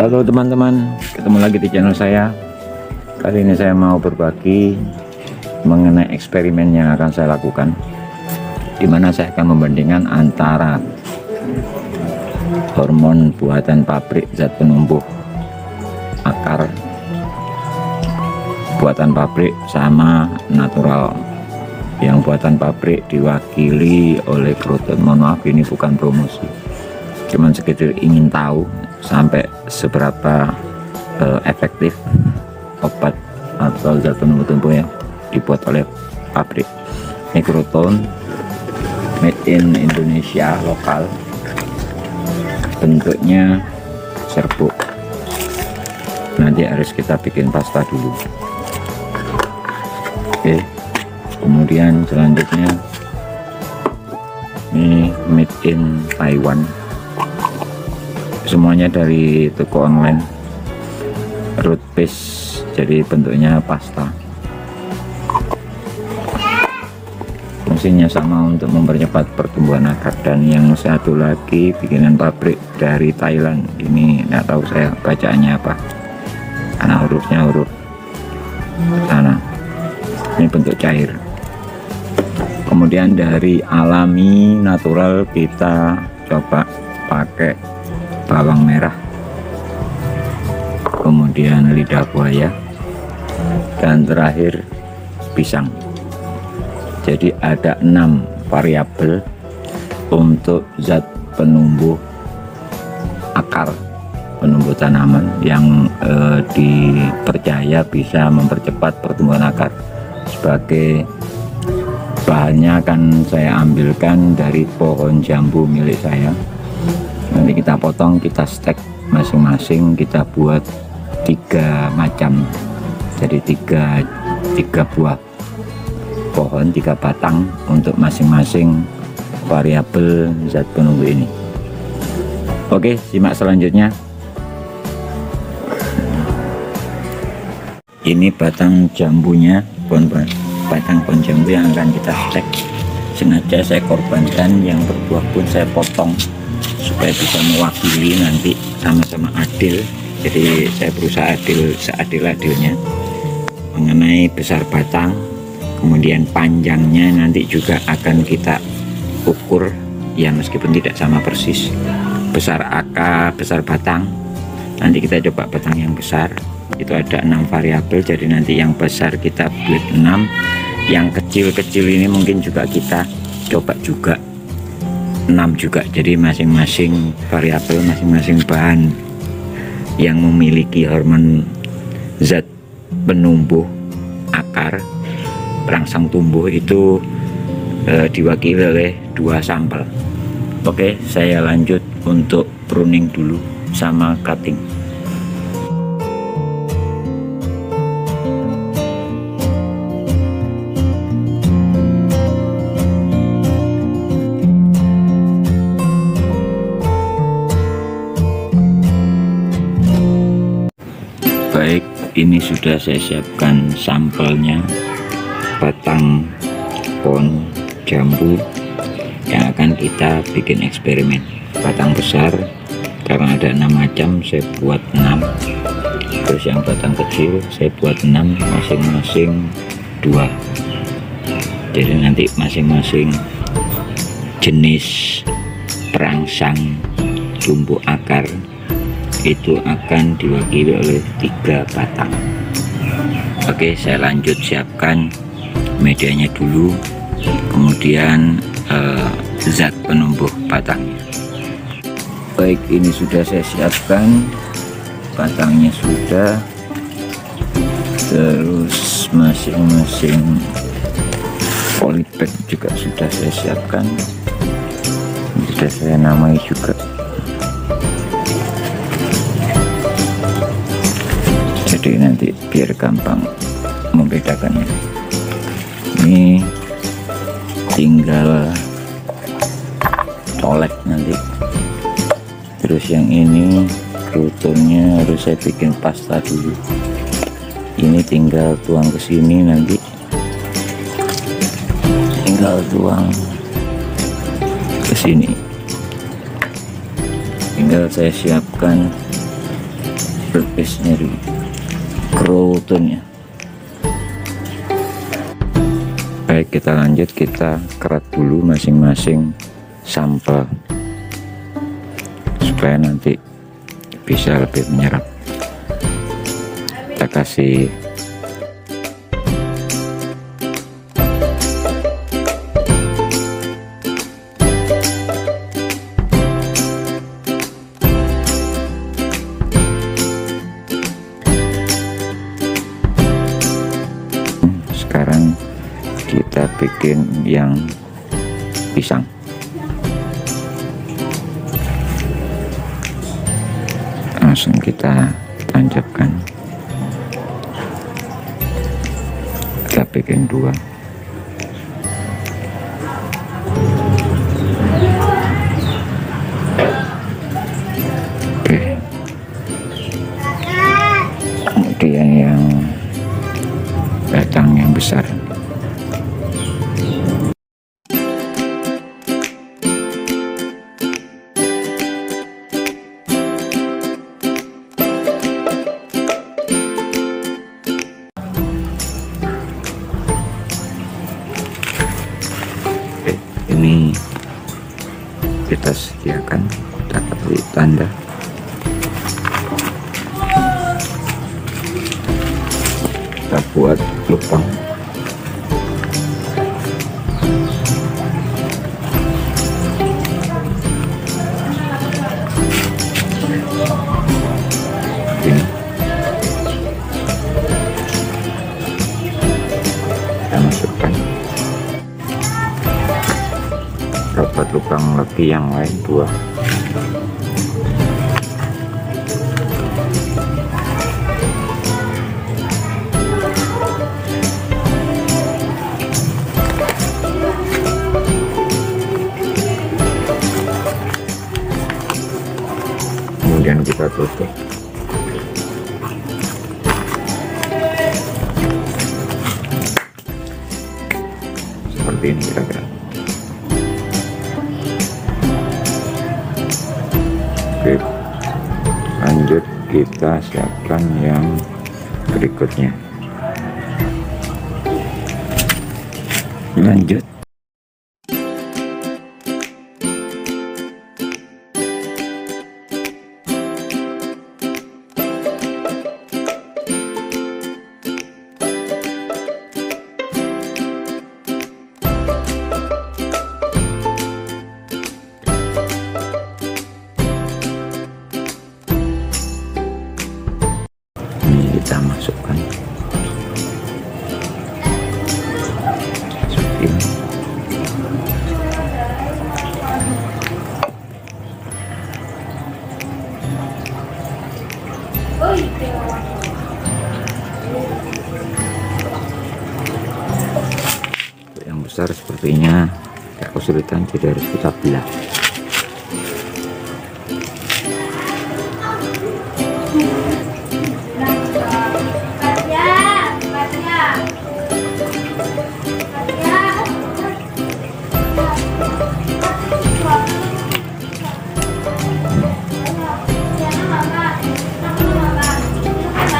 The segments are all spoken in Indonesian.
Halo teman-teman, ketemu lagi di channel saya. Kali ini saya mau berbagi mengenai eksperimen yang akan saya lakukan, di mana saya akan membandingkan antara hormon buatan pabrik zat penumbuh akar buatan pabrik sama natural. Yang buatan pabrik diwakili oleh protein. Mohon maaf, ini bukan promosi, cuman sekedar ingin tahu sampai seberapa efektif obat atau zat penumbuh tumbuh yang dibuat oleh pabrik. Microton, made in Indonesia, lokal, bentuknya serbuk. Nanti harus kita bikin pasta dulu. Oke, kemudian selanjutnya ini made in Taiwan, semuanya dari toko online, root base, jadi bentuknya pasta. Fungsinya sama untuk mempercepat pertumbuhan akar. Dan yang satu lagi bikinan pabrik dari Thailand, ini nggak tahu saya bacaannya apa karena hurufnya huruf sana. Ini bentuk cair. Kemudian dari alami natural kita coba pakai bawang merah, kemudian lidah buaya, dan terakhir pisang. Jadi ada 6 variabel untuk zat penumbuh akar, penumbuh tanaman yang dipercaya bisa mempercepat pertumbuhan akar. Sebagai bahannya akan saya ambilkan dari pohon jambu milik saya. Nanti kita potong, kita stek masing-masing, kita buat 3 macam, jadi tiga buah pohon, 3 batang untuk masing-masing variabel zat penumbuh ini. Oke, simak selanjutnya. Ini batang jambunya, batang pohon jambu yang akan kita stek. Sengaja saya korbankan, yang berbuah pun saya potong supaya bisa mewakili nanti sama-sama adil. Jadi saya berusaha adil, seadil-adilnya mengenai besar batang, kemudian panjangnya nanti juga akan kita ukur ya, meskipun tidak sama persis. Besar akar, besar batang, nanti kita coba batang yang besar, itu ada 6 variabel, jadi nanti yang besar kita buat 6, yang kecil-kecil ini mungkin juga kita coba juga 6 juga. Jadi masing-masing variabel, masing-masing bahan yang memiliki hormon zat penumbuh akar, perangsang tumbuh itu diwakili oleh 2 sampel. Oke, saya lanjut untuk pruning dulu sama cutting. Baik, ini sudah saya siapkan sampelnya, batang pohon jambu yang akan kita bikin eksperimen. Batang besar karena ada 6 macam, saya buat 6. Terus yang batang kecil saya buat 6, masing-masing 2. Jadi nanti masing-masing jenis perangsang tumbuh akar itu akan diwakili oleh 3 batang. Oke, saya lanjut siapkan medianya dulu, kemudian zat penumbuh batangnya. Baik, ini sudah saya siapkan, batangnya sudah, terus masing-masing polybag juga sudah saya siapkan, sudah saya namai juga. Jadi nanti biar gampang membedakannya. Ini tinggal colek nanti. Terus yang ini rutunnya harus saya bikin pasta dulu. Ini tinggal tuang ke sini, nanti tinggal tuang ke sini. Tinggal saya siapkan pelpisnya di kerutunnya. Baik, kita lanjut, kita kerat dulu masing-masing sampel supaya nanti bisa lebih menyerap. Kita kasih sekarang kita bikin yang pisang. Langsung kita tancapkan, kita bikin 2. Oke, kemudian yang batang yang besar. Ini kita sediakan, kita kasih tanda, kita buat lubang. Ini kita masukkan, dapat lubang lagi yang lain 2. Kemudian kita tutup. Seperti ini kira-kira. Oke, lanjut kita siapkan yang berikutnya. Lanjut. Kita masukkan seperti ini. Untuk yang besar sepertinya agak kesulitan, jadi harus kita belah.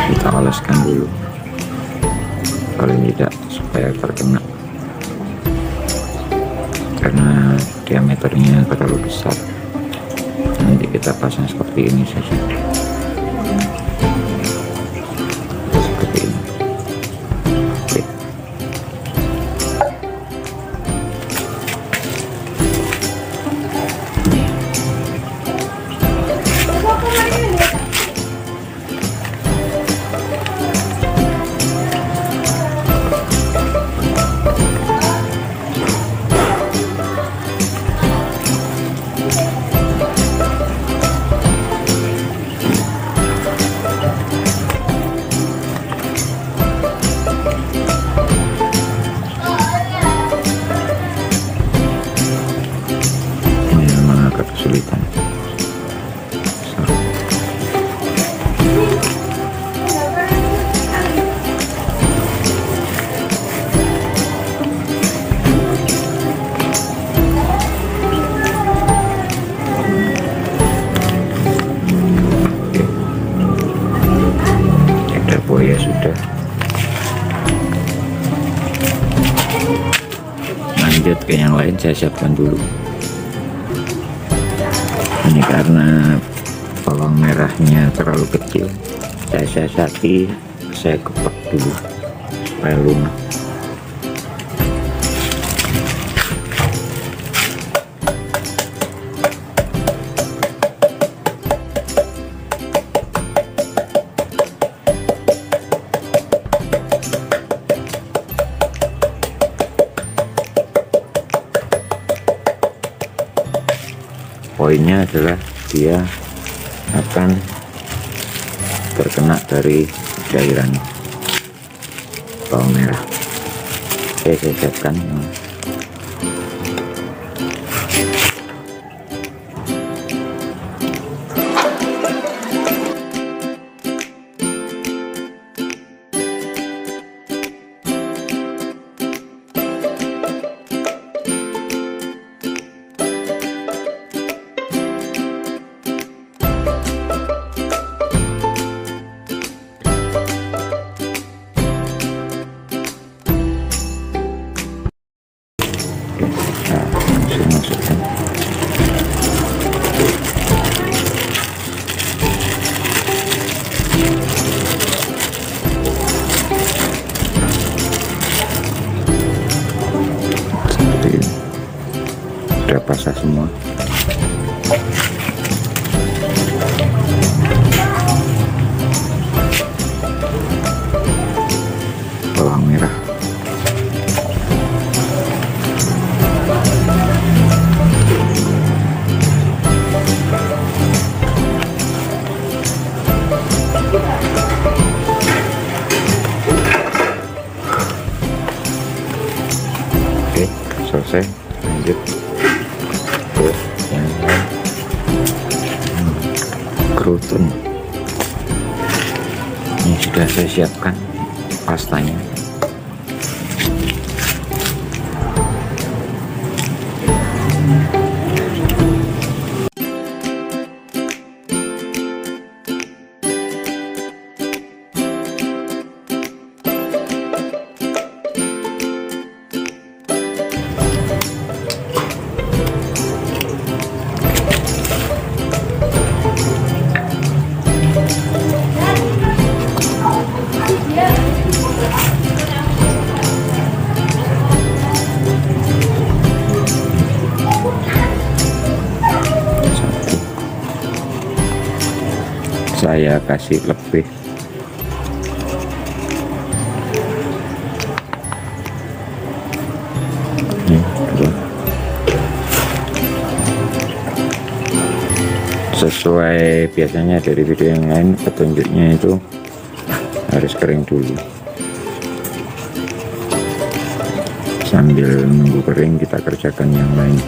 Kita oleskan dulu, paling tidak supaya terkena, karena diameternya terlalu besar. Nanti kita pasang seperti ini saja, seperti ini. Oke. Oke, yang lain saya siapkan dulu. Ini karena bawang merahnya terlalu kecil, saya siasati, saya kepak dulu supaya lunak. Poinnya adalah dia akan terkena dari cairan bawang merah. Oke, saya siapkan. Langsung masukkan. Seperti ini. Sudah basah semua. Bawang merah. Oke, selesai. Lanjut ke yang lain. Kerutun. Ini sudah saya siapkan pastanya. Saya kasih lebih. Ini dua. Sesuai biasanya dari video yang lain, petunjuknya itu harus kering dulu. Sambil menunggu kering kita kerjakan yang lain.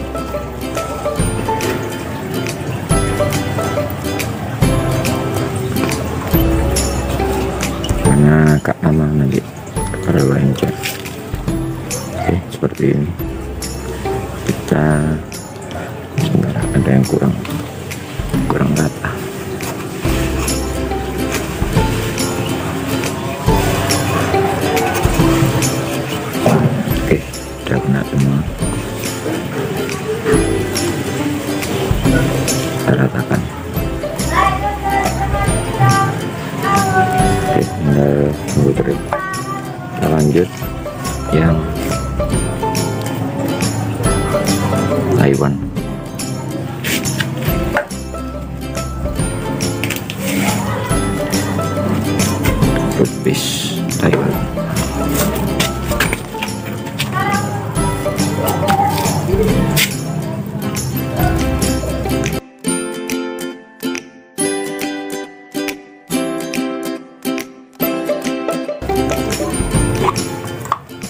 Karena agak lama nanti kalau encer. Oke, seperti ini. Kita sebentar, ada yang kurang rata. Oke, udah kena semua. Kita ratakan. Oke, tinggal tunggu kering. Kita lanjut yang Taiwan. Toothpaste Taiwan.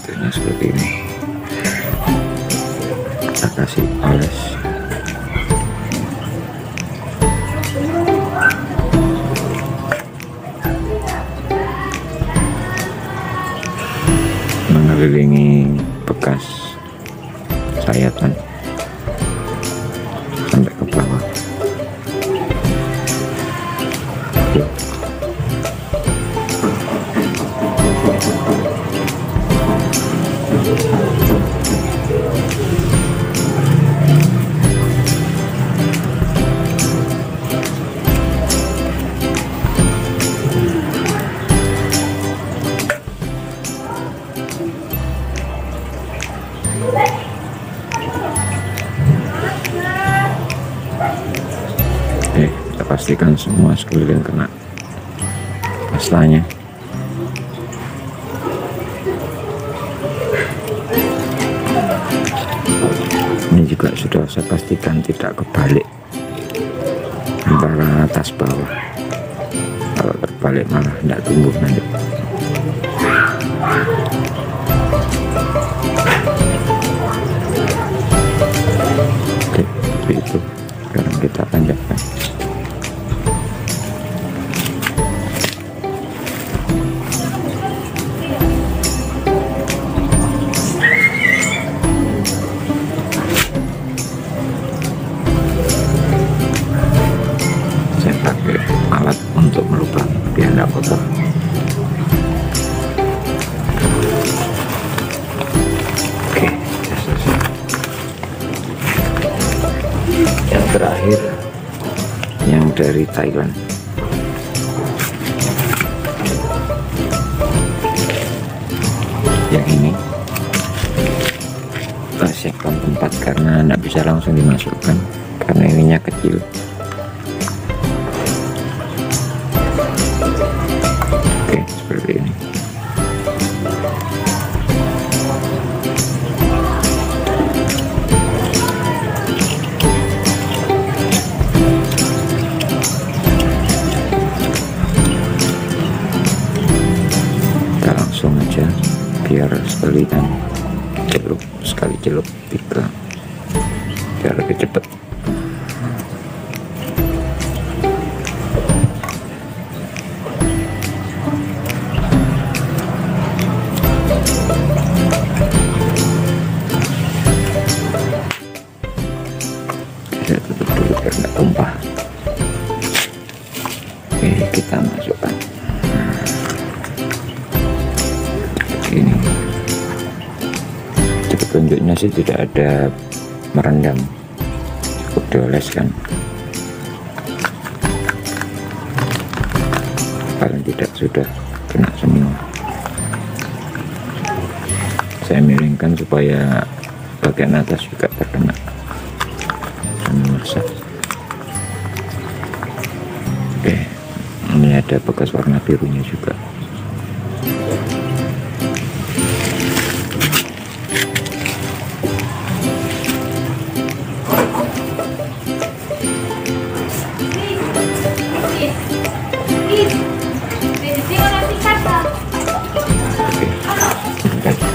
Bentuknya seperti ini. Kita kasih oles. Mengelilingi bekas sayatan sampai ke bawah. Oke. Saya pastikan semua sekeliling kena pastanya. Ini juga sudah saya pastikan tidak kebalik antara atas bawah. Kalau terbalik malah tidak tumbuh nanti. Oke, seperti itu. Sekarang kita panjatkan. Saya pakai alat untuk melubang biar tidak kotor. Oke, sudah selesai. Yang terakhir yang dari Thailand. Yang ini kita siapkan tempat karena tidak bisa langsung dimasukkan karena ininya kecil. Oke, seperti ini. Kita langsung aja biar sekalian sekali celup kita biar lebih cepat. Saya tutup dulu biar nggak tumpah. Oke, kita masukkan ini. Petunjuknya sih tidak ada merendam, cukup dioleskan, paling tidak sudah kena semua. Saya miringkan supaya bagian atas juga terkena semua. Oke, ini ada bekas warna birunya juga.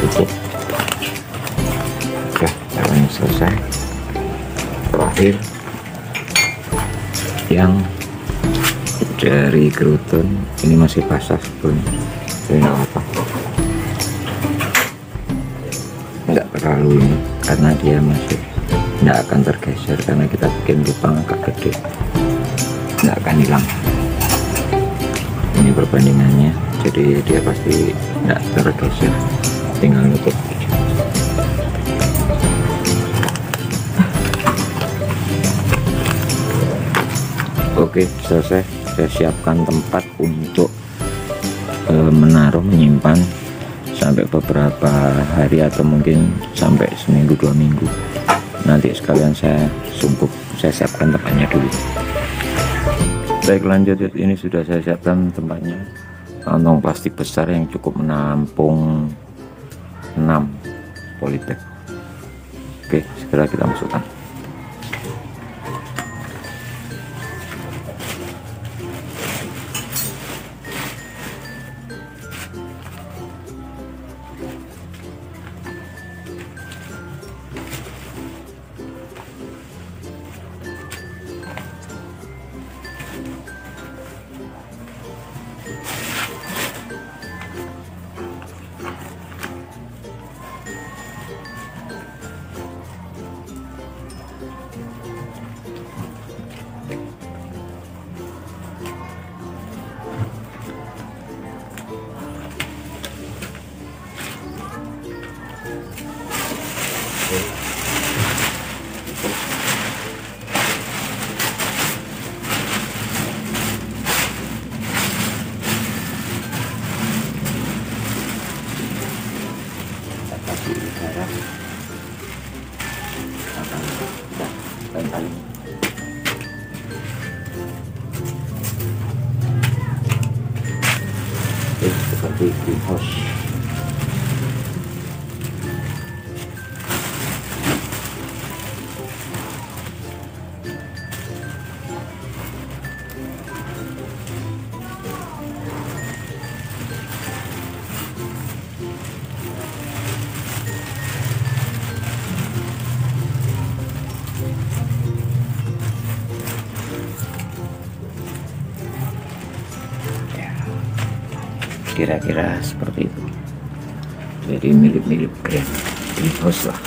Tutup. Ya, caranya selesai. Terakhir yang dari keruton ini masih basah sebelumnya, jadi nggak apa, nggak terlalu ini karena dia masih nggak akan tergeser karena kita bikin lubang agak gede, nggak akan hilang. Ini perbandingannya, jadi dia pasti nggak tergeser, tinggal nutup. Oke, selesai. Saya siapkan tempat untuk menyimpan sampai beberapa hari atau mungkin sampai seminggu 2 minggu. Nanti sekalian saya siapkan tempatnya dulu. Baik, lanjut. Ini sudah saya siapkan tempatnya, kantong plastik besar yang cukup menampung 6 polybag. Oke, segera kita masukkan. seperti greenhouse. Kira-kira seperti itu. Jadi mirip-mirip greenhouse lah.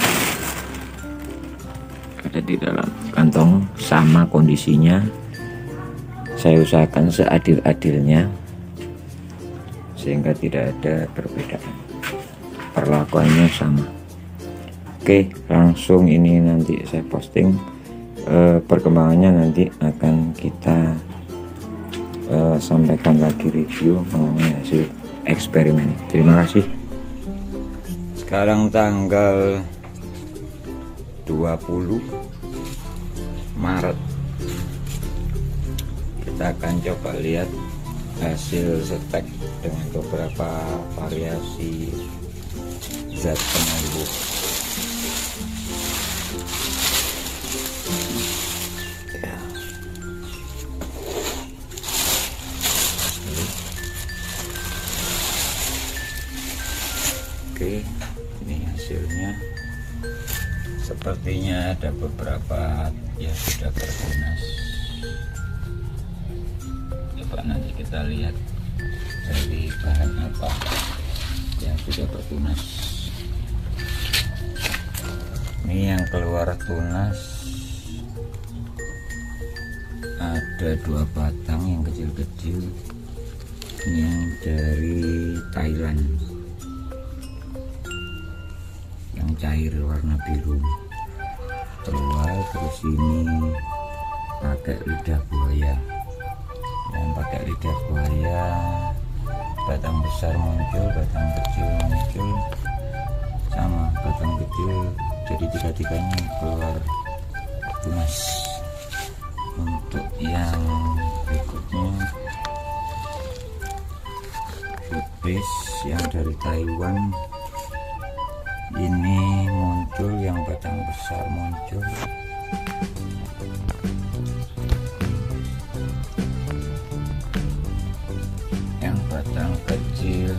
Ada di dalam kantong sama kondisinya. Saya usahakan seadil-adilnya sehingga tidak ada perbedaan. Perlakuannya sama. Oke, langsung ini nanti saya posting. Perkembangannya nanti akan kita sampaikan lagi review mengenai hasil eksperimen. Terima kasih. Sekarang tanggal 20 Maret, kita akan coba lihat hasil stek dengan beberapa variasi zat penangguh. Oke, ini hasilnya. Sepertinya ada beberapa ya sudah bertunas. Coba nanti kita lihat dari bahan apa yang sudah bertunas. Ini yang keluar tunas ada 2 batang yang kecil-kecil. Ini yang dari Thailand, yang cair warna biru keluar. Terus ini pakai lidah buaya, yang pakai lidah buaya batang besar muncul, batang kecil muncul, sama batang kecil. Jadi tiga-tiganya keluar tunas. Untuk yang berikutnya food base yang dari Taiwan, ini muncul yang batang besar muncul, yang batang kecil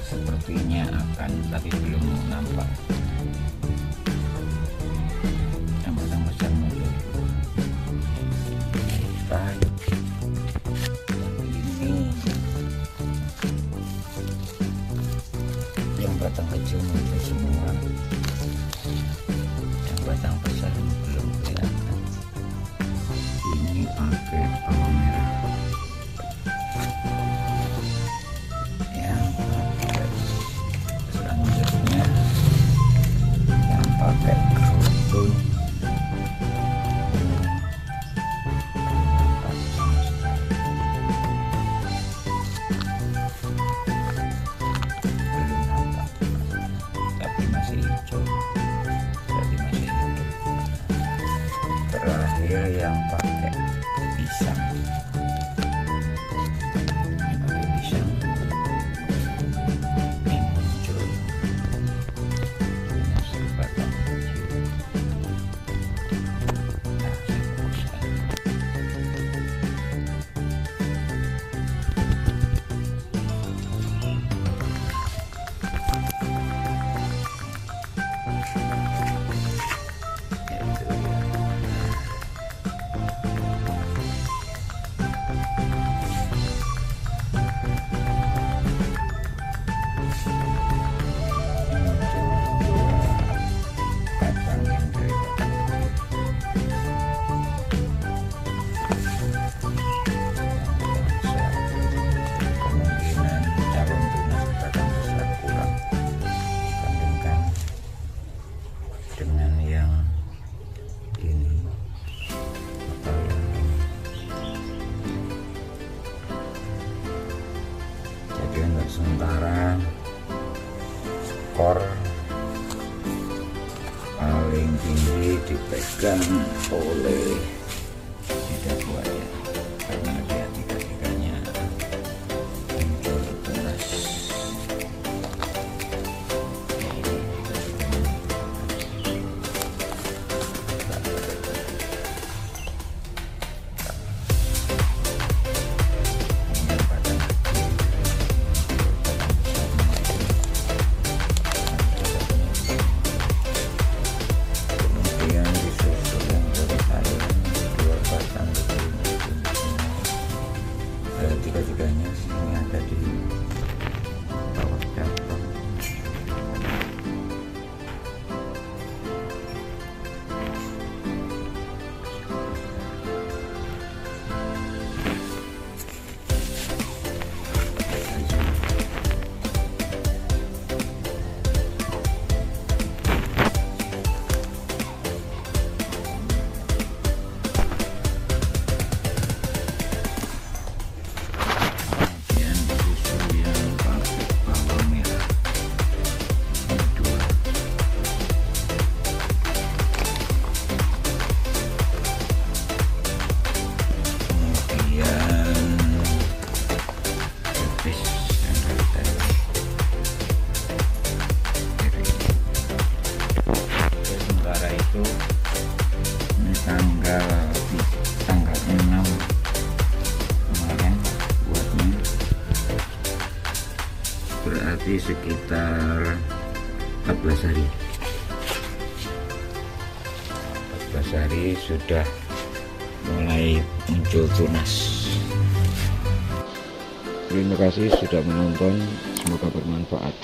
sepertinya akan, tapi belum nampak. Yang batang besar muncul. Batang kecil muncul semua, yang batang besar belum kelihatan. Ini pakai bawang merah, yang pakai selanjutnya yang pakai kerudung. Terakhir yang pakai pisang, ini muncul hasil batang kecil. Nah, saya fokuskan. Untuk sementara skor paling tinggi dipegang oleh lidah buaya karena dia tiga-tiganya ini tanggal 6 kemarin buatnya, berarti sekitar 14 hari. 14 hari sudah mulai muncul tunas. Terima kasih sudah menonton, semoga bermanfaat.